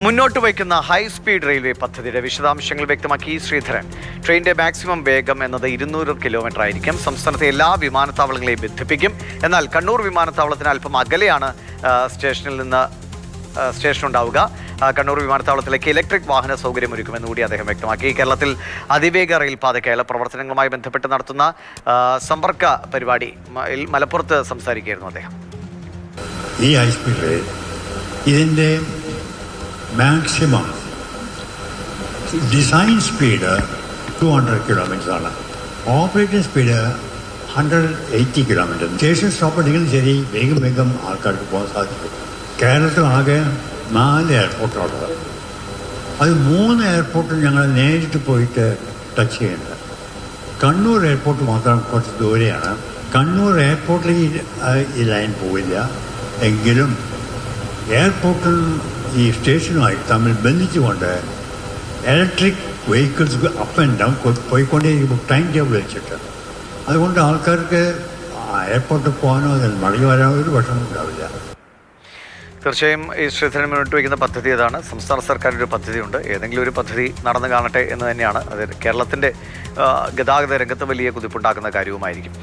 മുന്നോട്ട് വയ്ക്കുന്ന high speed railway പദ്ധതിയുടെ വിശദാംശങ്ങൾ വ്യക്തമാക്കി ശ്രീധരൻ. ട്രെയിനിന്റെ മാക്സിമം വേഗം എന്നത് 200 കിലോമീറ്റർ ആയിരിക്കും. സംസ്ഥാനത്തെ എല്ലാ വിമാനത്താവളങ്ങളെയും ബന്ധിപ്പിക്കും. എന്നാൽ കണ്ണൂർ വിമാനത്താവളത്തിന് അല്പം അകലെയാണ് സ്റ്റേഷൻ ഉണ്ടാവുക. കണ്ണൂർ വിമാനത്താവളത്തിലേക്ക് ഇലക്ട്രിക് വാഹന സൗകര്യം ഒരുക്കുമെന്ന് കൂടി അദ്ദേഹം വ്യക്തമാക്കി. കേരളത്തിൽ അതിവേഗ റെയിൽപാതയ്ക്കായുള്ള പ്രവർത്തനങ്ങളുമായി ബന്ധപ്പെട്ട് നടത്തുന്ന സമ്പർക്ക പരിപാടി മലപ്പുറത്ത് സംസാരിക്കുകയായിരുന്നു അദ്ദേഹം. ഈ ഹൈ സ്പീഡ് റെയിൽ ഇതിൻ്റെ മാക്സിമം ഡിസൈൻ സ്പീഡ് 200 കിലോമീറ്ററാണ്. Operating speed 180 kilometre. Station stop ഉണ്ടെങ്കിലും ശരി, വേഗം ആൾക്കാർക്ക് പോകാൻ സാധിക്കും. കേരളത്തിലാകെ 4 എയർപോർട്ടുള്ളത്. അത് 3 എയർപോർട്ടിൽ ഞങ്ങൾ നേരിട്ട് പോയിട്ട് ടച്ച് ചെയ്യുന്നുണ്ട്. കണ്ണൂർ എയർപോർട്ട് മാത്രം കുറച്ച് ദൂരെയാണ്. കണ്ണൂർ എയർപോർട്ടിൽ ഈ ലൈൻ പോവില്ല. എങ്കിലും എയർപോർട്ടിൽ ഈ സ്റ്റേഷനുമായി തമ്മിൽ ബന്ധിച്ചുകൊണ്ട് electric vehicles up and down പോയിക്കൊണ്ടേയിരിക്കും, ടൈം ടേബിൾ വെച്ചിട്ട്. അതുകൊണ്ട് ആൾക്കാർക്ക് എയർപോർട്ടിൽ പോകാനോ അതിൽ മടങ്ങി വരാനോ ഒരു വിഷമം ഉണ്ടാവില്ല. തീർച്ചയായും ഈ ശ്രീധരൻ മുന്നോട്ട് വയ്ക്കുന്ന പദ്ധതി ഏതാണ്? സംസ്ഥാന സർക്കാരിൻ്റെ ഒരു പദ്ധതിയുണ്ട്. ഏതെങ്കിലും ഒരു പദ്ധതി നടന്നു കാണട്ടെ എന്ന് തന്നെയാണ്. അത് കേരളത്തിൻ്റെ ഗതാഗത രംഗത്ത് വലിയ കുതിപ്പുണ്ടാക്കുന്ന കാര്യവുമായിരിക്കും.